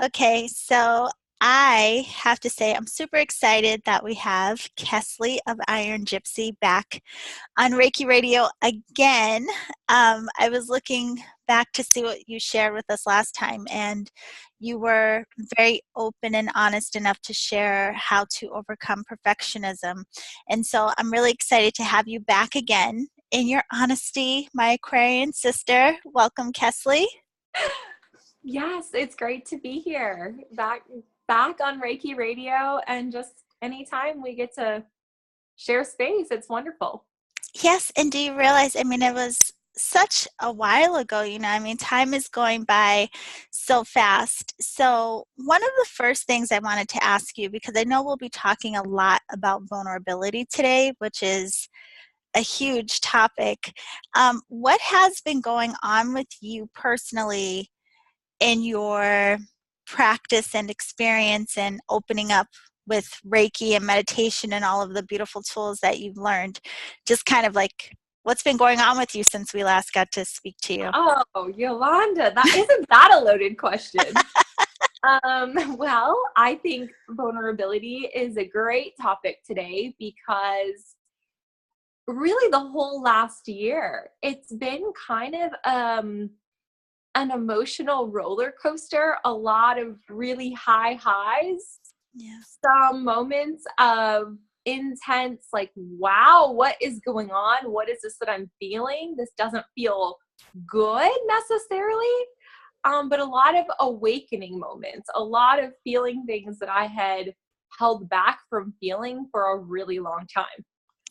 Okay, so I have to say I'm super excited that we have Kesley of Iron Gypsy back on Reiki Radio again. I was looking back to see what you shared with us last time, and you were very open and honest enough to share how to overcome perfectionism. And so I'm really excited to have you back again in your honesty, my Aquarian sister. Welcome, Kesley. Yes, it's great to be here. Back on Reiki Radio, and just anytime we get to share space, it's wonderful. Yes, and do you realize, I mean, it was such a while ago, time is going by so fast. So one of the first things I wanted to ask you, because I know we'll be talking a lot about vulnerability today, which is a huge topic. What has been going on with you personally in your practice and experience and opening up with Reiki and meditation and all of the beautiful tools that you've learned? Just kind of like, what's been going on with you since we last got to speak to you? Oh, Yolanda, that isn't that a loaded question? Well, I think vulnerability is a great topic today because really the whole last year, it's been kind of an emotional roller coaster, a lot of really high highs, Yeah. some moments of intense, like, wow, what is going on? What is this that I'm feeling? This doesn't feel good necessarily. But a lot of awakening moments, a lot of feeling things that I had held back from feeling for a really long time.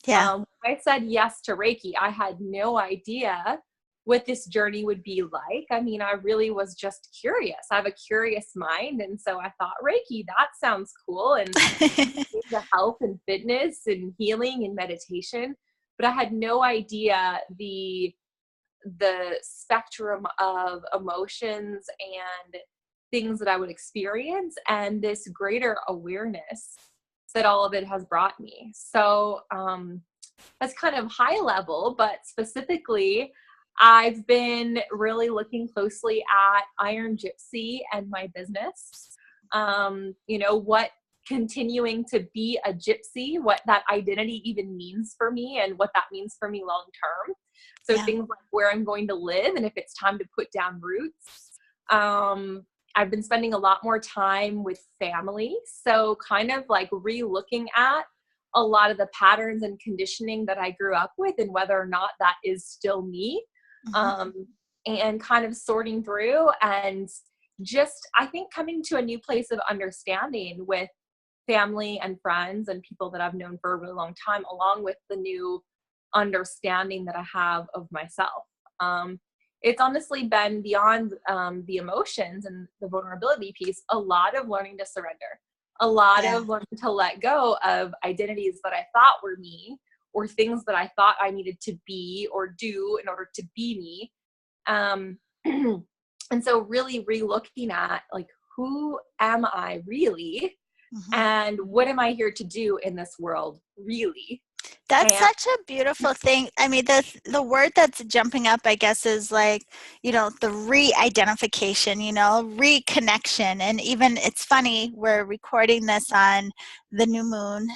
Yeah. I said yes to Reiki. I had no idea what this journey would be like. I mean, I really was just curious. I have a curious mind. And so I thought, Reiki, that sounds cool. And the health and fitness and healing and meditation. But I had no idea the spectrum of emotions and things that I would experience and this greater awareness that all of it has brought me. So that's kind of high level, but specifically, I've been really looking closely at Iron Gypsy and my business. What continuing to be a gypsy, what that identity even means for me and what that means for me long term. So Yeah. things like where I'm going to live and if it's time to put down roots. I've been spending a lot more time with family. So kind of like re-looking at a lot of the patterns and conditioning that I grew up with and whether or not that is still me. Mm-hmm. And kind of sorting through and just, I think, coming to a new place of understanding with family and friends and people that I've known for a really long time, along with the new understanding that I have of myself. It's honestly been beyond the emotions and the vulnerability piece, a lot of learning to surrender, a lot Yeah. of learning to let go of identities that I thought were me or things that I thought I needed to be or do in order to be me. And so really re-looking at like, who am I really? Mm-hmm. And what am I here to do in this world really? That's And such a beautiful thing. I mean, the word that's jumping up, I guess, is like, the re-identification, reconnection. And even it's funny, we're recording this on the new moon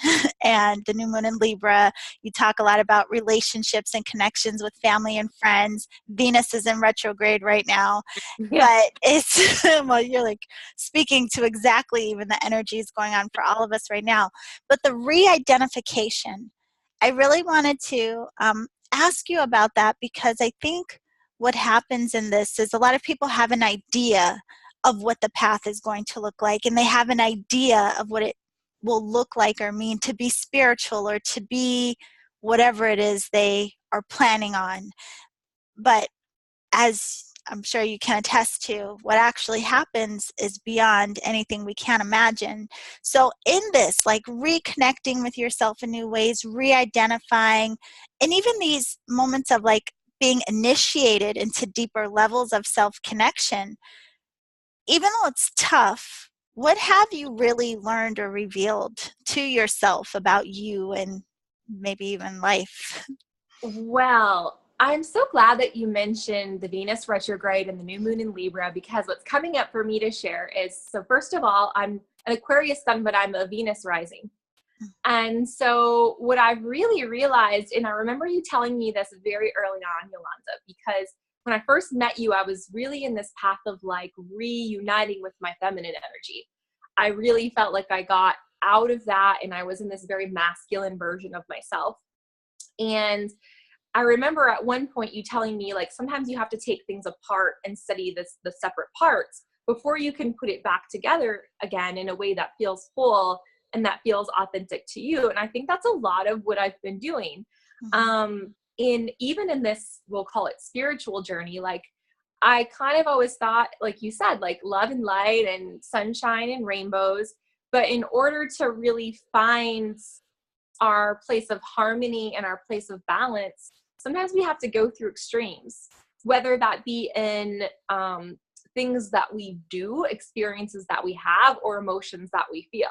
and the new moon in Libra. You talk a lot about relationships and connections with family and friends. Venus is in retrograde right now. yeah, But it's, well, you're like speaking to exactly even the energies going on for all of us right now. But the re-identification, I really wanted to ask you about that because I think what happens in this is a lot of people have an idea of what the path is going to look like, and they have an idea of what it will look like or mean to be spiritual or to be whatever it is they are planning on. But as I'm sure you can attest to, what actually happens is beyond anything we can imagine. So in this, like reconnecting with yourself in new ways, re-identifying, and even these moments of like being initiated into deeper levels of self-connection, even though it's tough, what have you really learned or revealed to yourself about you and maybe even life? well, I'm so glad that you mentioned the Venus retrograde and the new moon in Libra, because what's coming up for me to share is, so first of all, I'm an Aquarius sun, but I'm a Venus rising. And so what I've really realized, and I remember you telling me this very early on, Yolanda, because when I first met you, I was really in this path of like reuniting with my feminine energy. I really felt like I got out of that and I was in this very masculine version of myself. And I remember at one point you telling me, like, sometimes you have to take things apart and study the separate parts before you can put it back together again in a way that feels whole and that feels authentic to you. And I think that's a lot of what I've been doing. Even in this, we'll call it spiritual journey, like I kind of always thought, like you said, like love and light and sunshine and rainbows. But in order to really find our place of harmony and our place of balance, sometimes we have to go through extremes, whether that be in things that we do, experiences that we have, or emotions that we feel.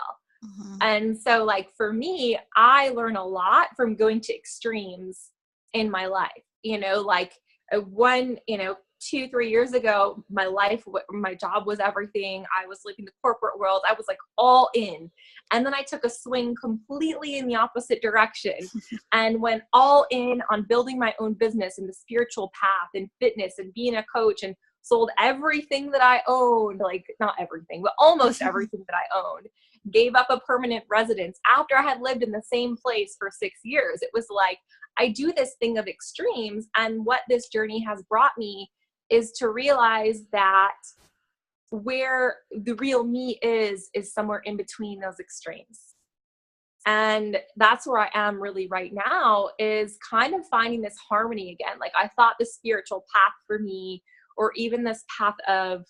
And so like for me, I learn a lot from going to extremes in my life. Like 2-3 years ago, my job was everything. I was living the corporate world. I was like all in. And then I took a swing completely in the opposite direction and went all in on building my own business in the spiritual path and fitness and being a coach, and sold everything that I owned, like not everything, but almost everything that I owned, gave up a permanent residence after I had lived in the same place for 6 years. It was like, I do this thing of extremes. And what this journey has brought me is to realize that where the real me is somewhere in between those extremes. And that's where I am really right now, is kind of finding this harmony again. Like I thought the spiritual path for me, or even this path of,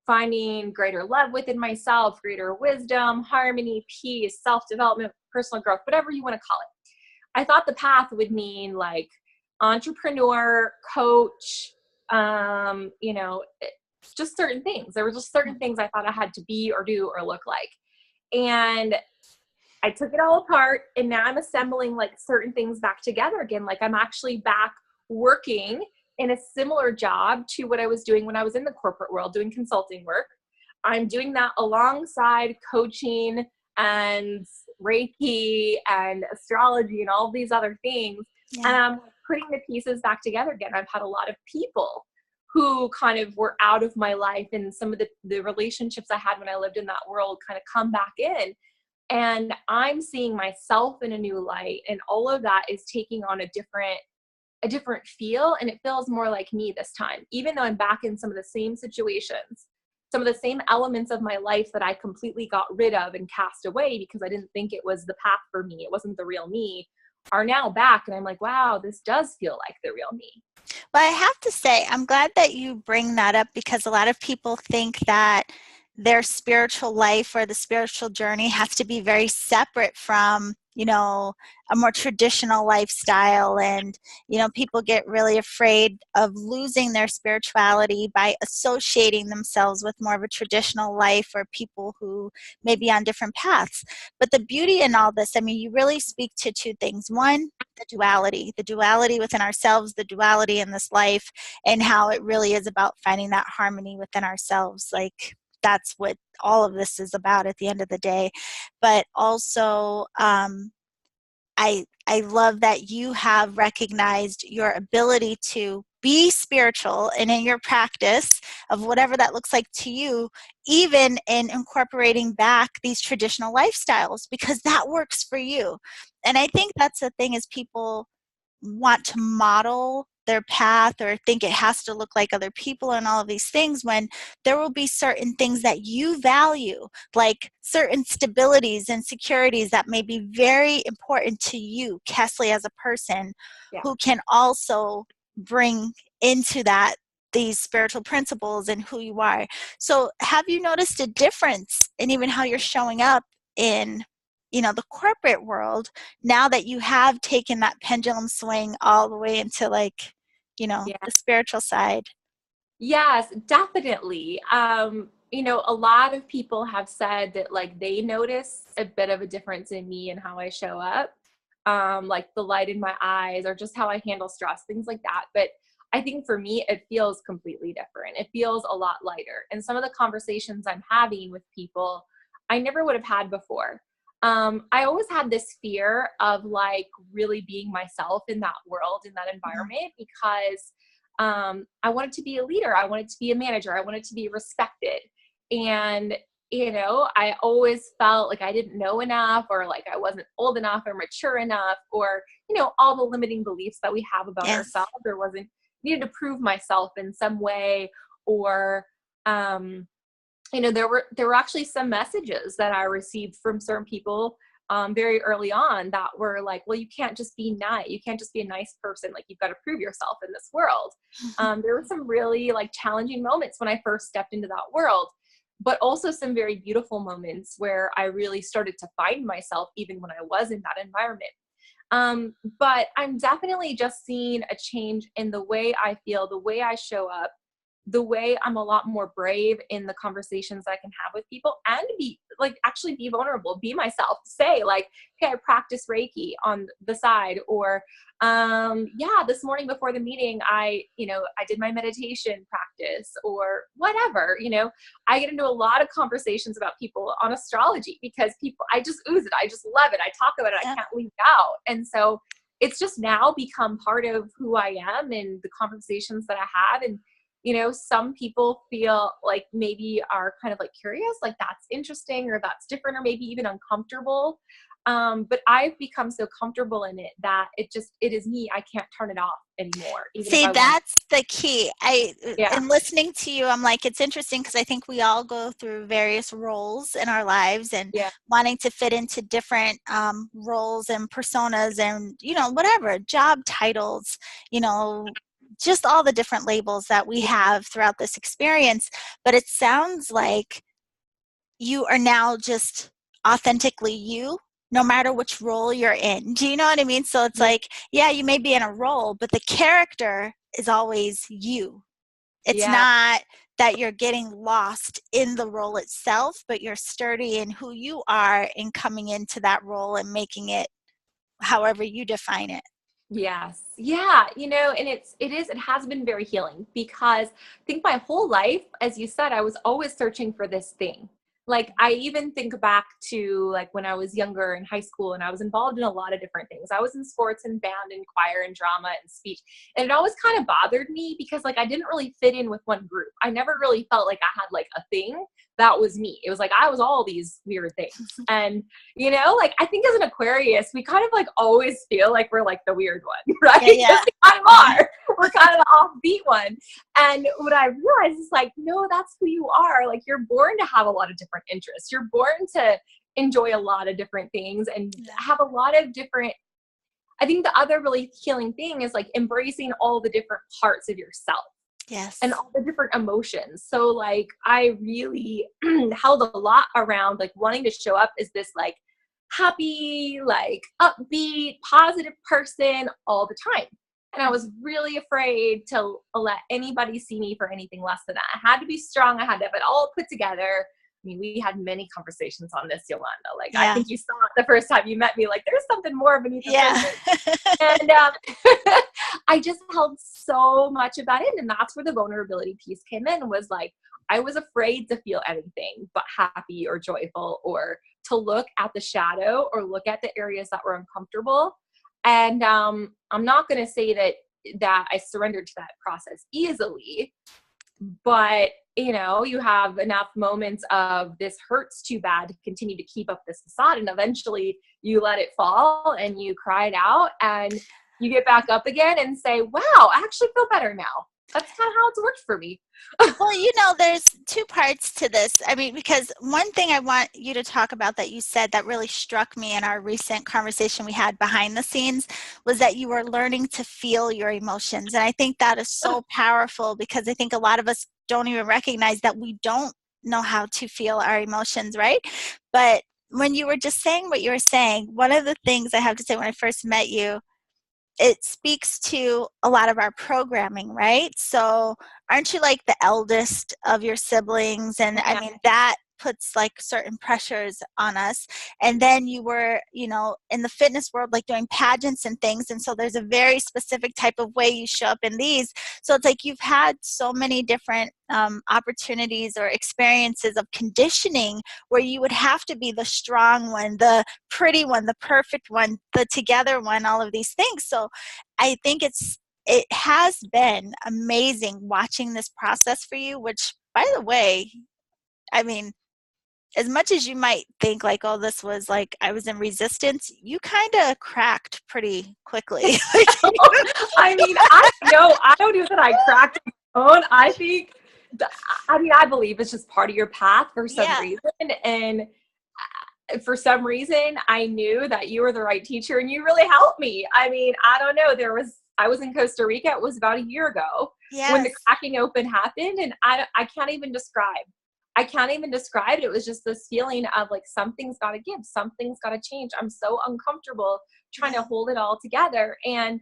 finding greater love within myself, greater wisdom, harmony, peace, self-development, personal growth, whatever you want to call it. I thought the path would mean like entrepreneur, coach, just certain things. There were just certain things I thought I had to be or do or look like. And I took it all apart, and now I'm assembling like certain things back together again. Like I'm actually back working in a similar job to what I was doing when I was in the corporate world doing consulting work. I'm doing that alongside coaching and Reiki and astrology and all these other things. Yeah. And I'm putting the pieces back together again. I've had a lot of people who kind of were out of my life, and some of the relationships I had when I lived in that world kind of come back in. And I'm seeing myself in a new light, and all of that is taking on a different feel, and it feels more like me this time, even though I'm back in some of the same situations, some of the same elements of my life that I completely got rid of and cast away because I didn't think it was the path for me, it wasn't the real me, are now back. And I'm like, wow, this does feel like the real me. Well, I have to say, I'm glad that you bring that up, because a lot of people think that their spiritual life or the spiritual journey has to be very separate from, a more traditional lifestyle. And, people get really afraid of losing their spirituality by associating themselves with more of a traditional life, or people who may be on different paths. But the beauty in all this, you really speak to two things. One, the duality within ourselves, the duality in this life, and how it really is about finding that harmony within ourselves. Like, that's what all of this is about at the end of the day. But also, I love that you have recognized your ability to be spiritual, and in your practice of whatever that looks like to you, even in incorporating back these traditional lifestyles, because that works for you. And I think that's the thing, is people want to model their path or think it has to look like other people and all of these things, when there will be certain things that you value, like certain stabilities and securities that may be very important to you, Kesley, as a person, who can also bring into that these spiritual principles and who you are. So have you noticed a difference in even how you're showing up in the corporate world, now that you have taken that pendulum swing all the way into the spiritual side? Yes, definitely. A lot of people have said that like they notice a bit of a difference in me and how I show up. like the light in my eyes, or just how I handle stress, things like that. But I think for me, it feels completely different. It feels a lot lighter. And some of the conversations I'm having with people, I never would have had before. I always had this fear of like really being myself in that world, in that environment, because I wanted to be a leader. I wanted to be a manager. I wanted to be respected. And, you know, I always felt like I didn't know enough, or like I wasn't old enough or mature enough, or, you know, all the limiting beliefs that we have about ourselves, or wasn't needed to prove myself in some way, or, you know, there were actually some messages that I received from certain people very early on that were like, well, you can't just be nice. You can't just be a nice person. Like, you've got to prove yourself in this world. There were some really like challenging moments when I first stepped into that world, but also some very beautiful moments where I really started to find myself even when I was in that environment. But I'm definitely just seeing a change in the way I feel, the way I show up, the way I'm a lot more brave in the conversations I can have with people, and be like, actually be vulnerable, be myself, say like, okay, I practice Reiki on the side, or, yeah, this morning before the meeting, I did my meditation practice, or whatever, you know, I get into a lot of conversations about people on astrology because I just ooze it. I just love it. I talk about it. I can't leave it out. And so it's just now become part of who I am and the conversations that I have. And you know, some people feel like maybe are kind of like curious, like that's interesting, or that's different, or maybe even uncomfortable. But I've become so comfortable in it that it is me. I can't turn it off anymore. See, that's the key. In listening to you, I'm like, it's interesting because I think we all go through various roles in our lives, and wanting to fit into different roles and personas, and, you know, whatever, job titles, you know, just all the different labels that we have throughout this experience. But it sounds like you are now just authentically you, no matter which role you're in. Do you know what I mean? So it's like, yeah, you may be in a role, but the character is always you. It's not that you're getting lost in the role itself, but you're sturdy in who you are in coming into that role and making it however you define it. Yes. Yeah. You know, and it has been very healing, because I think my whole life, as you said, I was always searching for this thing. Like, I even think back to like when I was younger in high school, and I was involved in a lot of different things. I was in sports and band and choir and drama and speech. And it always kind of bothered me because like I didn't really fit in with one group. I never really felt like I had like a thing that was me. It was like I was all these weird things. And, you know, like I think as an Aquarius, we kind of like always feel like we're like the weird one, right? Yeah. We kind of are. We're kind of the offbeat one. And what I realized is like, no, that's who you are. Like, you're born to have a lot of different interests. You're born to enjoy a lot of different things and have a lot of different. I think the other really healing thing is like embracing all the different parts of yourself. Yes. And all the different emotions. So like, I really held a lot around like wanting to show up as this like happy, like upbeat, positive person all the time. And I was really afraid to let anybody see me for anything less than that. I had to be strong. I had to have it all put together. I mean, we had many conversations on this, Yolanda. Like, I think you saw it the first time you met me, like, there's something more beneath the surface. And I just held so much of that in. And that's where the vulnerability piece came in, was like, I was afraid to feel anything but happy or joyful, or to look at the shadow or look at the areas that were uncomfortable. And I'm not going to say that I surrendered to that process easily, but you know, you have enough moments of this hurts too bad to continue to keep up this facade, and eventually you let it fall and you cry it out and you get back up again and say, wow, I actually feel better now. That's kind of how it's worked for me. Well, you know, there's two parts to this. I mean, because one thing I want you to talk about that you said that really struck me in our recent conversation we had behind the scenes was that you were learning to feel your emotions. And I think that is so powerful, because I think a lot of us don't even recognize that we don't know how to feel our emotions, right? But when you were just saying what you were saying, one of the things I have to say, when I first met you, it speaks to a lot of our programming, right? So aren't you like the eldest of your siblings? And I mean, that puts like certain pressures on us. And then you were, you know, in the fitness world, like doing pageants and things. And so there's a very specific type of way you show up in these. So it's like you've had so many different opportunities or experiences of conditioning where you would have to be the strong one, the pretty one, the perfect one, the together one, all of these things. So I think it has been amazing watching this process for you, which, by the way, I mean, as much as you might think like, oh, this was like I was in resistance, you kind of cracked pretty quickly. I mean, I don't know that I cracked my own. I believe it's just part of your path for some reason. And for some reason, I knew that you were the right teacher and you really helped me. I mean, I don't know. I was in Costa Rica. It was about a year ago when the cracking open happened. And I can't even describe. I can't even describe it. It was just this feeling of like, something's got to give, something's got to change. I'm so uncomfortable trying to hold it all together. And,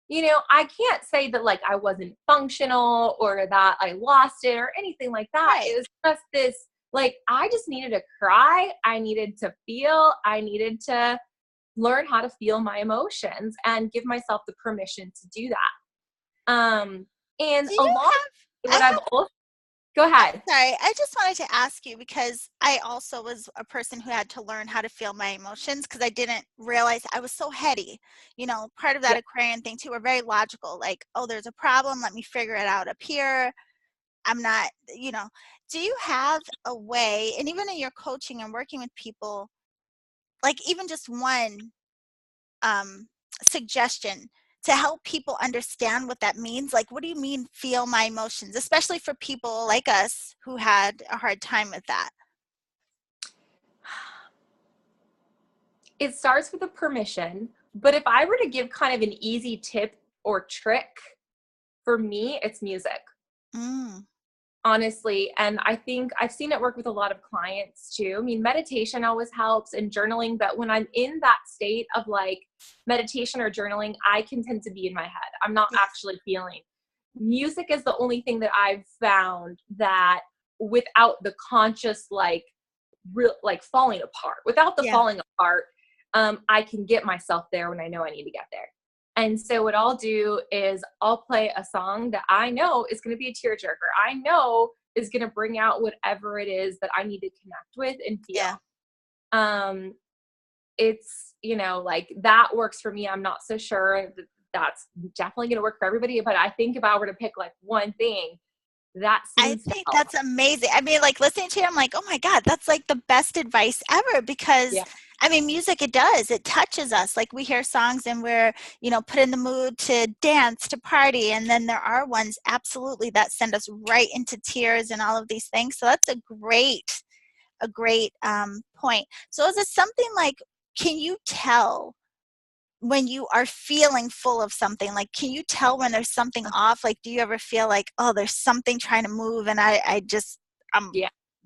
you know, I can't say that like I wasn't functional or that I lost it or anything like that. Right. It was just this, like, I just needed to cry. I needed to feel. I needed to learn how to feel my emotions and give myself the permission to do that. And go ahead. Sorry, I just wanted to ask you because I also was a person who had to learn how to feel my emotions because I didn't realize I was so heady. You know, part of that Aquarian thing too, we're very logical. Like, oh, there's a problem. Let me figure it out up here. I'm not, you know, do you have a way, and even in your coaching and working with people, like even just one suggestion to help people understand what that means? Like, what do you mean feel my emotions, especially for people like us who had a hard time with that? It starts with a permission, but if I were to give kind of an easy tip or trick, for me, it's music. Honestly. And I think I've seen it work with a lot of clients too. I mean, meditation always helps and journaling, but when I'm in that state of like meditation or journaling, I can tend to be in my head. I'm not actually feeling. Music is the only thing that I've found that without the conscious, like falling apart, without the falling apart, I can get myself there when I know I need to get there. And so what I'll do is I'll play a song that I know is going to be a tearjerker. I know is going to bring out whatever it is that I need to connect with and feel. Yeah. It's, you know, like that works for me. I'm not so sure that that's definitely going to work for everybody, but I think if I were to pick like one thing, that seems I think that's amazing. I mean, like listening to you, I'm like, oh my God, that's like the best advice ever because I mean, music, it touches us. Like we hear songs and we're, you know, put in the mood to dance, to party. And then there are ones absolutely that send us right into tears and all of these things. So that's a great point. So is it something like, can you tell when you are feeling full of something? Like, can you tell when there's something off? Like, do you ever feel like, oh, there's something trying to move and I'm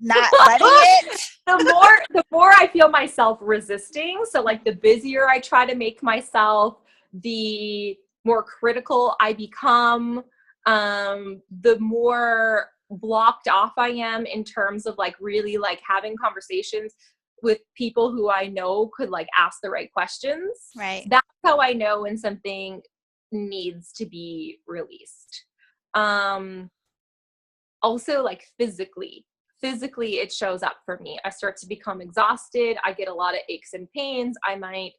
not letting it? The more I feel myself resisting. So like the busier I try to make myself, the more critical I become, the more blocked off I am in terms of like really like having conversations with people who I know could like ask the right questions. Right. That's how I know when something needs to be released. Also like physically it shows up for me. I start to become exhausted. I get a lot of aches and pains. I might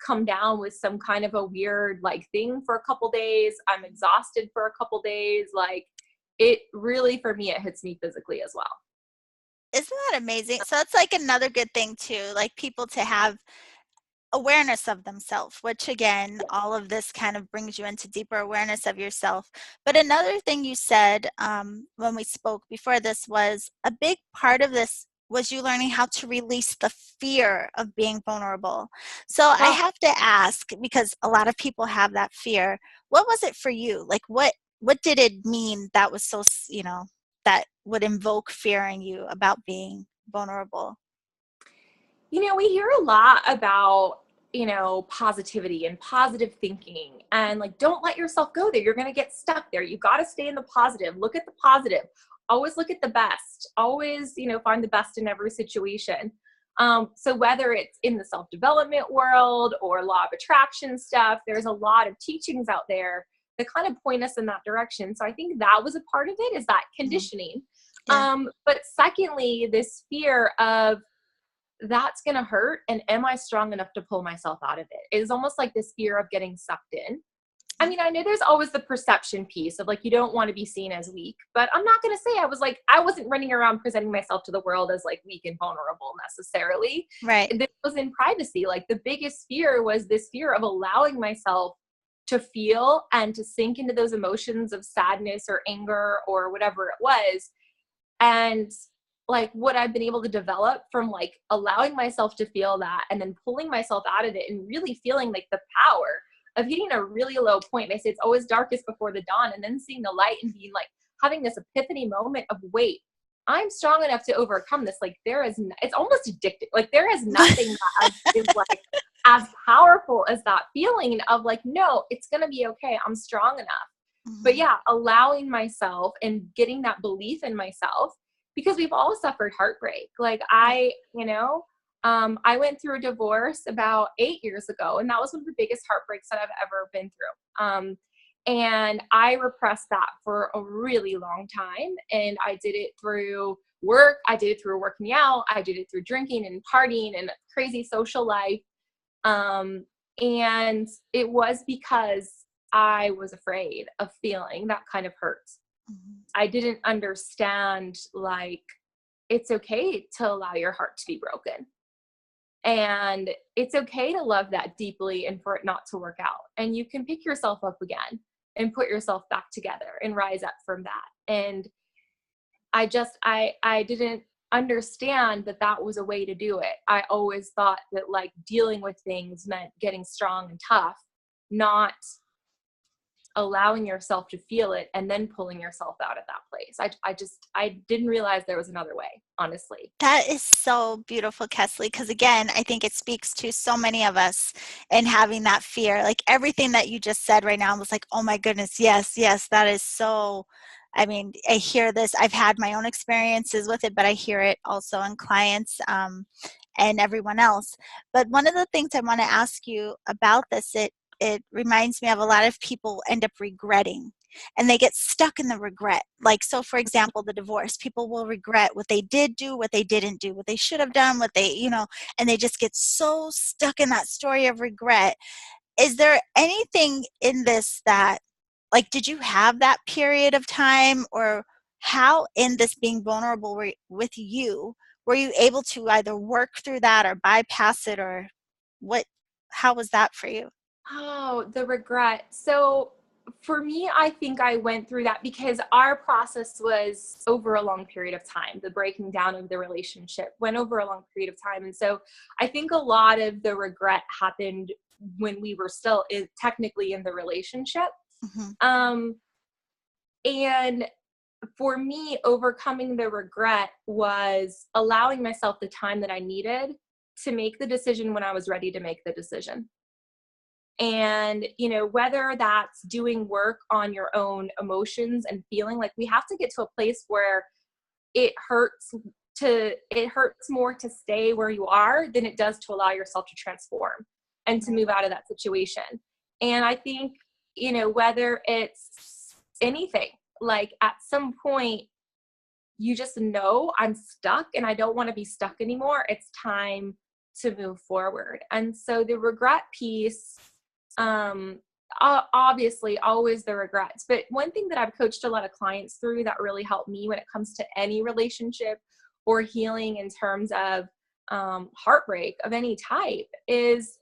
come down with some kind of a weird like thing for a couple days. I'm exhausted for a couple days. Like it really, for me, it hits me physically as well. Isn't that amazing? So it's like another good thing too, like people to have awareness of themselves, which again, all of this kind of brings you into deeper awareness of yourself. But another thing you said when we spoke before this was a big part of this was you learning how to release the fear of being vulnerable. So I have to ask, because a lot of people have that fear, what was it for you? Like what did it mean that was so, you know, that would invoke fear in you about being vulnerable? You know, we hear a lot about, you know, positivity and positive thinking and like, don't let yourself go there. You're going to get stuck there. You got to stay in the positive. Look at the positive. always look at the best, always, you know, find the best in every situation. So whether it's in the self-development world or law of attraction stuff, there's a lot of teachings out there that kind of point us in that direction. So I think that was a part of it, is that conditioning. Yeah. But secondly, this fear of, that's going to hurt, and am I strong enough to pull myself out of it? It is almost like this fear of getting sucked in. I mean, I know there's always the perception piece of like, you don't want to be seen as weak, but I'm not going to say I wasn't running around presenting myself to the world as like weak and vulnerable necessarily. Right. This was in privacy. Like the biggest fear was this fear of allowing myself to feel and to sink into those emotions of sadness or anger or whatever it was. And like what I've been able to develop from like allowing myself to feel that and then pulling myself out of it and really feeling like the power of hitting a really low point. They say it's always darkest before the dawn, and then seeing the light and being like, having this epiphany moment of, wait, I'm strong enough to overcome this. Like it's almost addictive. Like there is nothing that is like as powerful as that feeling of like, no, it's going to be okay. I'm strong enough. Mm-hmm. But yeah, allowing myself and getting that belief in myself, because we've all suffered heartbreak. Like I went through a divorce about 8 years ago, and that was one of the biggest heartbreaks that I've ever been through. And I repressed that for a really long time. And I did it through work. I did it through working out. I did it through drinking and partying and crazy social life. And it was because I was afraid of feeling that kind of hurt. Mm-hmm. I didn't understand, like, it's okay to allow your heart to be broken. And it's okay to love that deeply and for it not to work out. And you can pick yourself up again and put yourself back together and rise up from that. And I didn't understand that that was a way to do it. I always thought that like dealing with things meant getting strong and tough, not allowing yourself to feel it and then pulling yourself out of that place. I didn't realize there was another way, honestly. That is so beautiful, Kesley, because again, I think it speaks to so many of us and having that fear. Like everything that you just said right now was like, oh my goodness, yes, that is so, I mean, I hear this. I've had my own experiences with it, but I hear it also in clients and everyone else. But one of the things I want to ask you about this, it reminds me of a lot of people end up regretting, and they get stuck in the regret. Like, so for example, the divorce, people will regret what they did do, what they didn't do, what they should have done, what they, and they just get so stuck in that story of regret. Is there anything in this that, like, did you have that period of time, or how in this being vulnerable with you, were you able to either work through that or bypass it, or how was that for you? Oh, the regret. So for me, I think I went through that because our process was over a long period of time. The breaking down of the relationship went over a long period of time. And so I think a lot of the regret happened when we were still technically in the relationship. Mm-hmm. And for me, overcoming the regret was allowing myself the time that I needed to make the decision when I was ready to make the decision. And, whether that's doing work on your own emotions and feeling, like we have to get to a place where it hurts more to stay where you are than it does to allow yourself to transform and to move out of that situation. And I think, whether it's anything, like at some point you just know, I'm stuck and I don't want to be stuck anymore. It's time to move forward. And so the regret piece, obviously always the regrets, but one thing that I've coached a lot of clients through that really helped me when it comes to any relationship or healing in terms of heartbreak of any type is,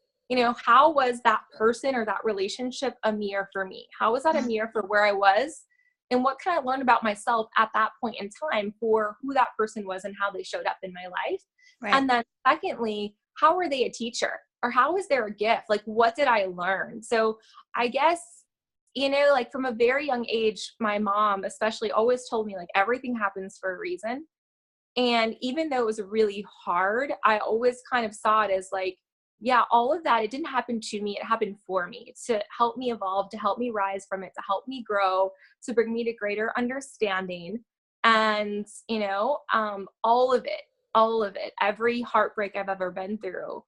how was that person or that relationship a mirror for me? How was that a mirror for where I was? And what can I learn about myself at that point in time for who that person was and how they showed up in my life? Right. And then secondly, how were they a teacher? Or how was there a gift? Like, what did I learn? So I guess, like from a very young age, my mom especially always told me like everything happens for a reason. And even though it was really hard, I always kind of saw it as like, yeah, all of that, it didn't happen to me. It happened for me to help me evolve, to help me rise from it, to help me grow, to bring me to greater understanding. And, all of it, every heartbreak I've ever been through,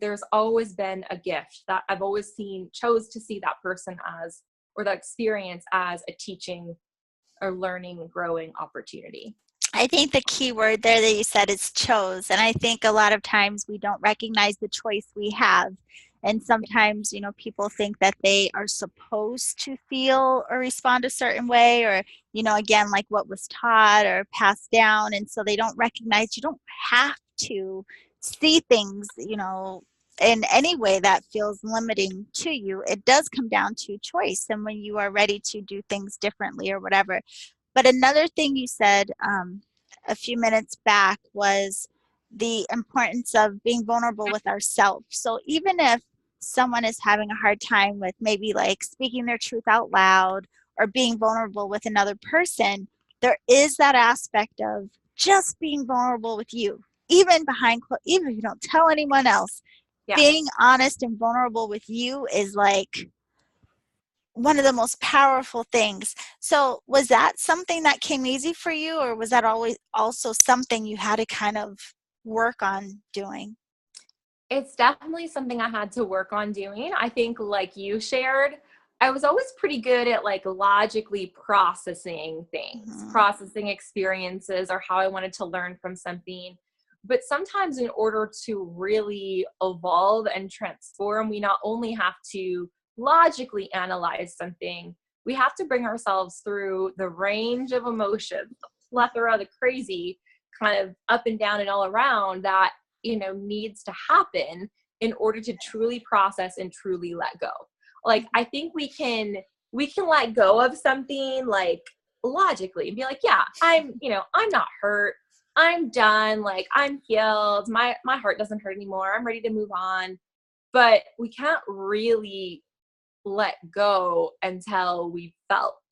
there's always been a gift that I've always chose to see that person as, or that experience as, a teaching or learning, growing opportunity. I think the key word there that you said is chose. And I think a lot of times we don't recognize the choice we have. And sometimes, people think that they are supposed to feel or respond a certain way, or, again, like what was taught or passed down. And so they don't recognize you don't have to see things, in any way that feels limiting to you. It does come down to choice. And when you are ready to do things differently or whatever. But another thing you said a few minutes back was the importance of being vulnerable with ourselves. So even if someone is having a hard time with maybe like speaking their truth out loud or being vulnerable with another person, there is that aspect of just being vulnerable with you, even even if you don't tell anyone else. Yeah. Being honest and vulnerable with you is like one of the most powerful things. So was that something that came easy for you, or was that always also something you had to kind of work on doing? It's definitely something I had to work on doing. I think, like you shared, I was always pretty good at like logically processing things, processing experiences, or how I wanted to learn from something. But sometimes in order to really evolve and transform, we not only have to logically analyze something, we have to bring ourselves through the range of emotions, the plethora, the crazy, kind of up and down and all around that, needs to happen in order to truly process and truly let go. Like, I think we can let go of something like logically and be like, yeah, I'm not hurt. I'm done. Like, I'm healed. My heart doesn't hurt anymore. I'm ready to move on. But we can't really let go until we've felt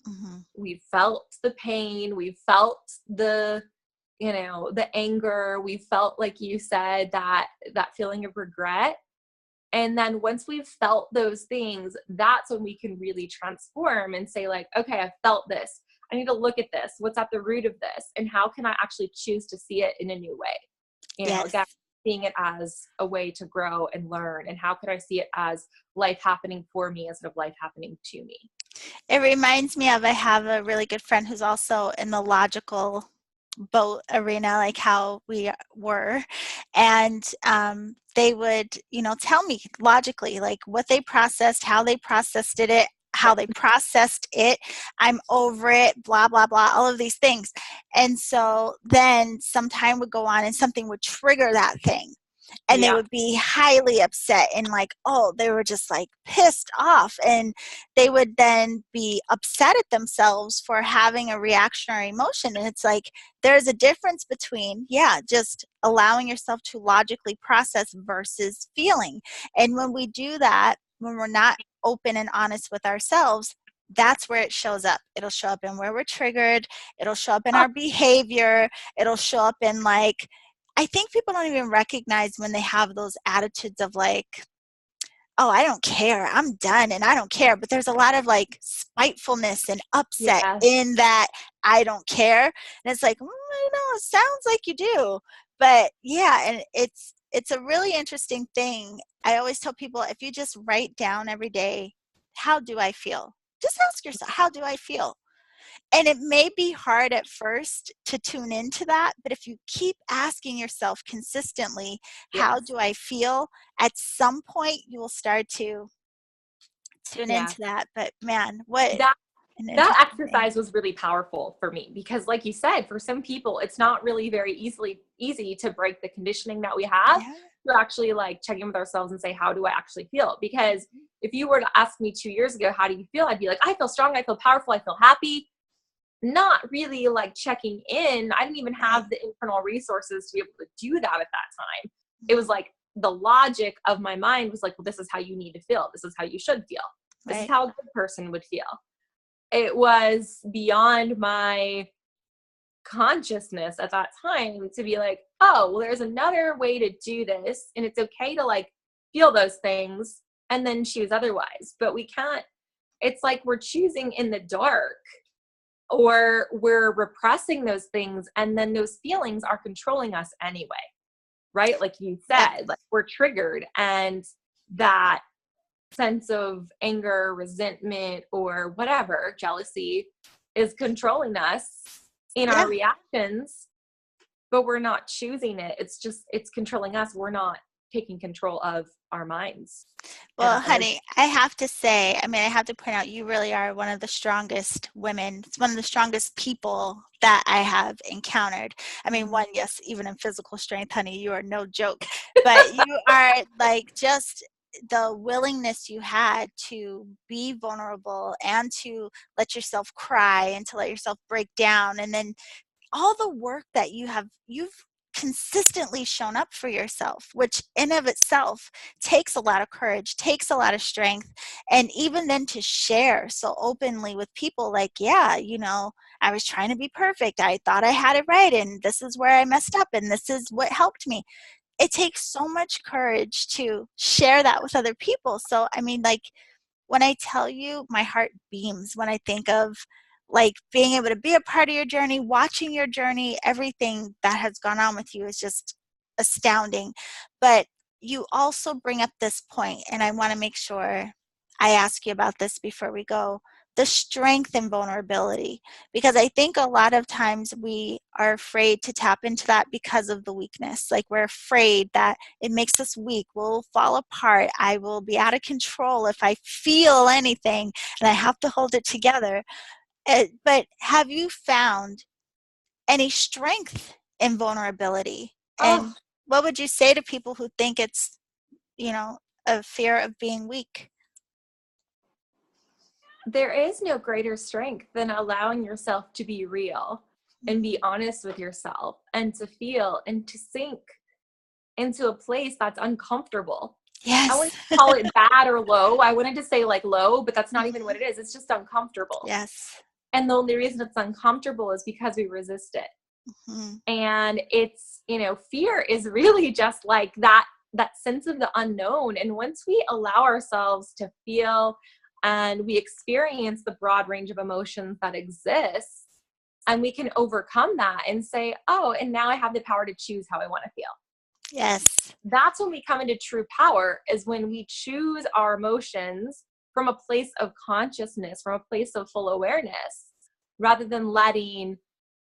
the pain. We've felt the anger. We felt, like you said, that feeling of regret. And then once we've felt those things, that's when we can really transform and say, like, okay, I've felt this. I need to look at this. What's at the root of this? And how can I actually choose to see it in a new way? Yes. Again, seeing it as a way to grow and learn. And how could I see it as life happening for me instead of life happening to me? It reminds me of, I have a really good friend who's also in the logical boat arena, like how we were. And they would, tell me logically, like what they processed, how they processed it, how they processed it. I'm over it, blah, blah, blah, all of these things. And so then some time would go on and something would trigger that thing. And they would be highly upset and like, they were just like pissed off. And they would then be upset at themselves for having a reactionary emotion. And it's like, there's a difference between, just allowing yourself to logically process versus feeling. And when we do that, when we're not open and honest with ourselves, that's where it shows up. It'll show up in where we're triggered. It'll show up in our behavior. It'll show up in like, I think people don't even recognize when they have those attitudes of like, I don't care, I'm done and I don't care. But there's a lot of like spitefulness and upset in that I don't care. And it's like, it sounds like you do. But and it's a really interesting thing. I always tell people, if you just write down every day, how do I feel? Just ask yourself, how do I feel? And it may be hard at first to tune into that, but if you keep asking yourself consistently, how do I feel? At some point, you will start to tune into that. But man, what that exercise was really powerful for me, because like you said, for some people, it's not really very easy to break the conditioning that we have to actually like check in with ourselves and say, how do I actually feel? Because if you were to ask me 2 years ago, how do you feel? I'd be like, I feel strong. I feel powerful. I feel happy. Not really like checking in. I didn't even have the internal resources to be able to do that at that time. It was like the logic of my mind was like, well, this is how you need to feel. This is how you should feel. This is how a good person would feel. It was beyond my consciousness at that time to be like, well, there's another way to do this. And it's okay to like feel those things and then choose otherwise. But we can't, it's like we're choosing in the dark. or we're repressing those things, and then those feelings are controlling us anyway, right? Like you said, like we're triggered, and that sense of anger, resentment, or whatever, jealousy, is controlling us in our reactions, but we're not choosing it. It's controlling us. We're not taking control of our minds. Well, honey, I have to say, I have to point out, you really are one of the strongest women. It's one of the strongest people that I have encountered. One, yes, even in physical strength, honey, you are no joke. But you are like just the willingness you had to be vulnerable and to let yourself cry and to let yourself break down, and then all the work that you've consistently shown up for yourself, which in of itself takes a lot of courage, takes a lot of strength. And even then to share so openly with people, like, I was trying to be perfect, I thought I had it right, and this is where I messed up, and this is what helped me. It takes so much courage to share that with other people. So when I tell you, my heart beams when I think of like being able to be a part of your journey, watching your journey. Everything that has gone on with you is just astounding. But you also bring up this point, and I want to make sure I ask you about this before we go: the strength and vulnerability. Because I think a lot of times we are afraid to tap into that because of the weakness. Like, we're afraid that it makes us weak. We'll fall apart. I will be out of control if I feel anything, and I have to hold it together. But have you found any strength in vulnerability? And what would you say to people who think it's, a fear of being weak? There is no greater strength than allowing yourself to be real and be honest with yourself, and to feel and to sink into a place that's uncomfortable. Yes. I wouldn't call it bad or low. I wanted to say like low, but that's not even what it is. It's just uncomfortable. Yes. And the only reason it's uncomfortable is because we resist it. Mm-hmm. And it's, fear is really just like that sense of the unknown. And once we allow ourselves to feel and we experience the broad range of emotions that exists, and we can overcome that and say, and now I have the power to choose how I want to feel. Yes. That's when we come into true power, is when we choose our emotions from a place of consciousness, from a place of full awareness, rather than letting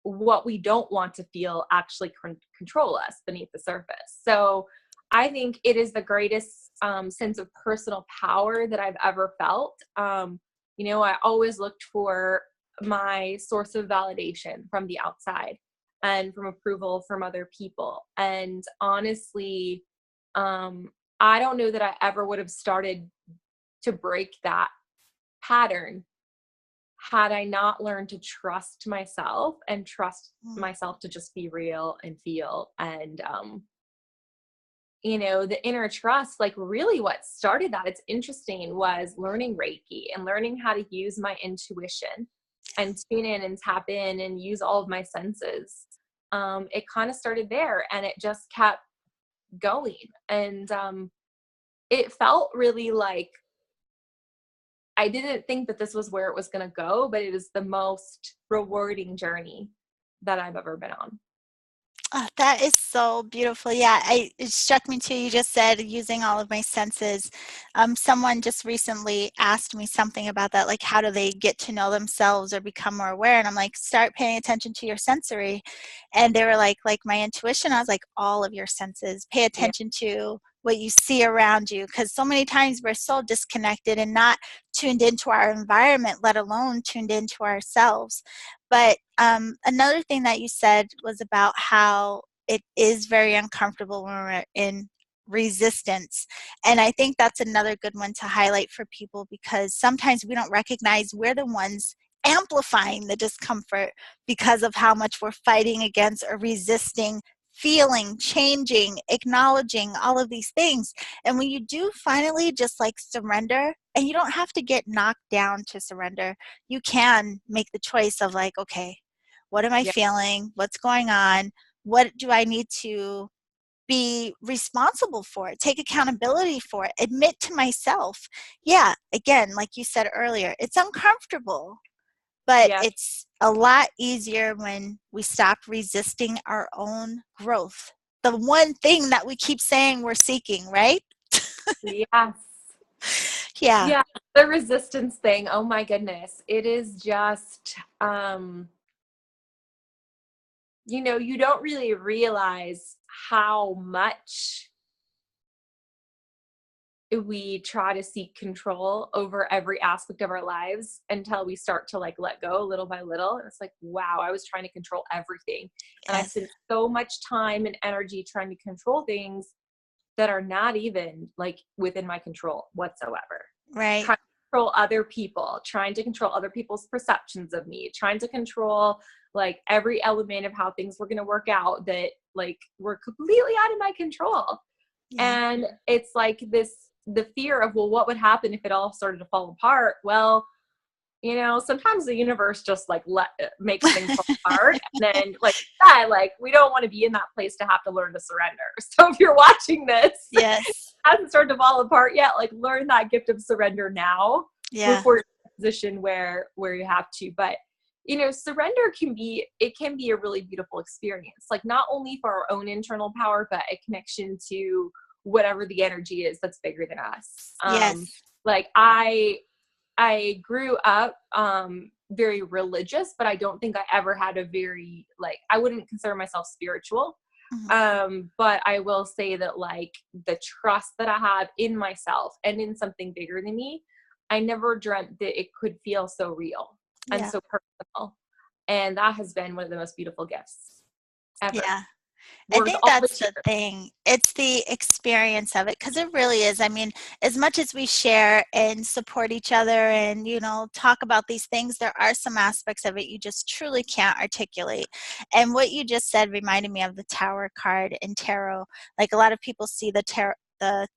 what we don't want to feel actually control us beneath the surface. So I think it is the greatest sense of personal power that I've ever felt. I always looked for my source of validation from the outside and from approval from other people. And honestly, I don't know that I ever would have started to break that pattern had I not learned to trust myself and trust myself to just be real and feel. And, the inner trust, like really what started that, it's interesting, was learning Reiki and learning how to use my intuition and tune in and tap in and use all of my senses. It kind of started there, and it just kept going. And it felt really like I didn't think that this was where it was going to go, but it is the most rewarding journey that I've ever been on. Oh, that is so beautiful. Yeah, it struck me too. You just said using all of my senses. Someone just recently asked me something about that, like how do they get to know themselves or become more aware? And I'm like, start paying attention to your sensory. And they were like my intuition. I was like, all of your senses. Pay attention to what you see around you, because so many times we're so disconnected and not tuned into our environment, let alone tuned into ourselves. But another thing that you said was about how it is very uncomfortable when we're in resistance. And I think that's another good one to highlight for people, because sometimes we don't recognize we're the ones amplifying the discomfort because of how much we're fighting against or resisting feeling, changing, acknowledging all of these things. And when you do finally just like surrender, and you don't have to get knocked down to surrender, you can make the choice of like, okay, what am I feeling? What's going on? What do I need to be responsible for? Take accountability for it. Admit to myself. Yeah, again, like you said earlier, it's uncomfortable, but it's a lot easier when we stop resisting our own growth. The one thing that we keep saying we're seeking, right? Yes. Yeah. Yeah, the resistance thing. Oh my goodness. It is just you don't really realize how much we try to seek control over every aspect of our lives until we start to like let go little by little. And it's like, wow, I was trying to control everything. And I Yes. spent so much time and energy trying to control things that are not even like within my control whatsoever. Right. Trying to control other people, trying to control other people's perceptions of me, trying to control like every element of how things were going to work out that like were completely out of my control. Yeah. And it's like the fear of, well, what would happen if it all started to fall apart? Well, sometimes the universe just like makes things fall apart. And then like that, like we don't want to be in that place to have to learn to surrender. So if you're watching this, Yes. hasn't started to fall apart yet, like learn that gift of surrender now Yeah. before you're in a position where you have to. But surrender can be a really beautiful experience, like not only for our own internal power, but a connection to whatever the energy is that's bigger than us. Yes. Like I grew up very religious, but I don't think I ever had a very I wouldn't consider myself spiritual. But I will say that like the trust that I have in myself and in something bigger than me, I never dreamt that it could feel so real and Yeah. so personal. And that has been one of the most beautiful gifts ever. Yeah. I Worth think all the that's the tears. thing. It's the experience of it, because it really is. I mean, as much as we share and support each other and, talk about these things, there are some aspects of it you just truly can't articulate. And what you just said reminded me of the Tower card in tarot. Like a lot of people see the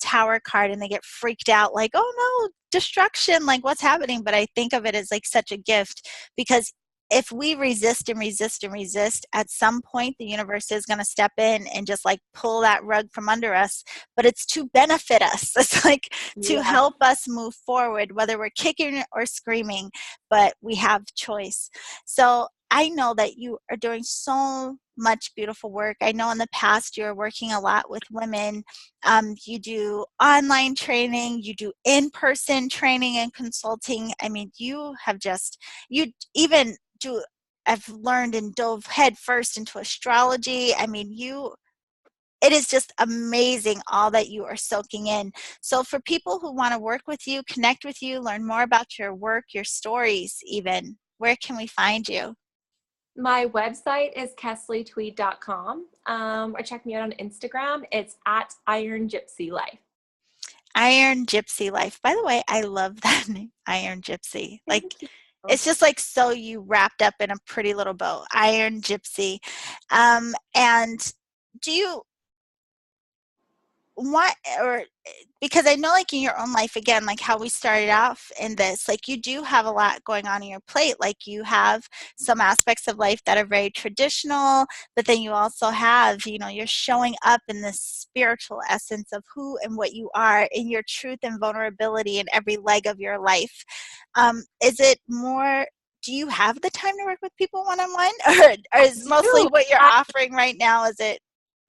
Tower card and they get freaked out, like, oh no, destruction, like what's happening? But I think of it as like such a gift, because if we resist and resist and resist, at some point the universe is going to step in and just like pull that rug from under us. But it's to benefit us. It's like to Yeah. help us move forward, whether we're kicking or screaming, but we have choice. So I know that you are doing so much beautiful work. I know in the past you're working a lot with women. You do online training, you do in-person training and consulting. I mean, you even I've learned and dove head first into astrology. I mean, it is just amazing all that you are soaking in. So for people who want to work with you, connect with you, learn more about your work, your stories even, where can we find you? My website is KesleyTweed.com. Or check me out on Instagram. It's at Iron Gypsy Life. Iron Gypsy Life. By the way, I love that name, Iron Gypsy. Like, Thank you. it's just like so you wrapped up in a pretty little bow, Iron Gypsy. And do you want, or because I know like in your own life, again, like how we started off in this, like you do have a lot going on in your plate. Like you have some aspects of life that are very traditional, but then you also have, you're showing up in this spiritual essence of who and what you are in your truth and vulnerability in every leg of your life. Is it more, do you have the time to work with people one-on-one, or is mostly what you're offering right now, is it?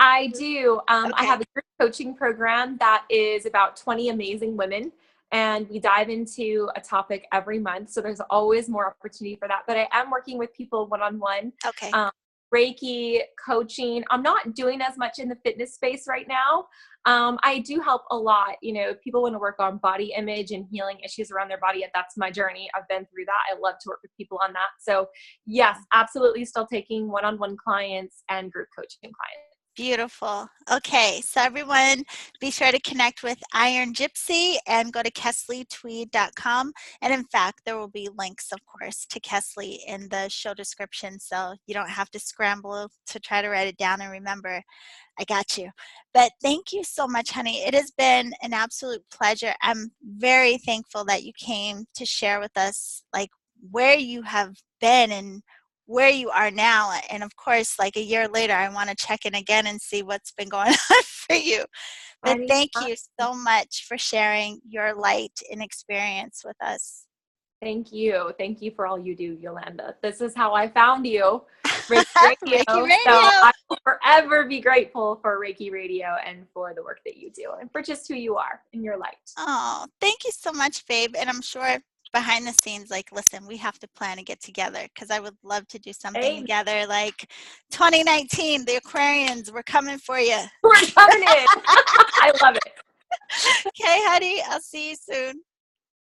I do. I Okay. have a group coaching program that is about 20 amazing women, and we dive into a topic every month. So there's always more opportunity for that. But I am working with people one-on-one. Okay. Reiki, coaching. I'm not doing as much in the fitness space right now. I do help a lot. If people want to work on body image and healing issues around their body, that's my journey. I've been through that. I love to work with people on that. So yes, absolutely still taking one-on-one clients and group coaching clients. Beautiful. Okay, so everyone be sure to connect with Iron Gypsy and go to KesleyTweed.com. And in fact, there will be links, of course, to Kesley in the show description, so you don't have to scramble to try to write it down and remember. I got you. But thank you so much, honey. It has been an absolute pleasure. I'm very thankful that you came to share with us like where you have been and where you are now. And of course, like a year later, I want to check in again and see what's been going on for you. But thank you so much for sharing your light and experience with us. Thank you. Thank you for all you do, Yolanda. This is how I found you, Reiki Radio. Reiki Radio. So I will forever be grateful for Reiki Radio and for the work that you do and for just who you are in your light. Oh, thank you so much, babe. And I'm sure behind the scenes, like, listen, we have to plan to get together because I would love to do something together. Like 2019, the Aquarians, we're coming for you. We're coming in. I love it. Okay, honey, I'll see you soon.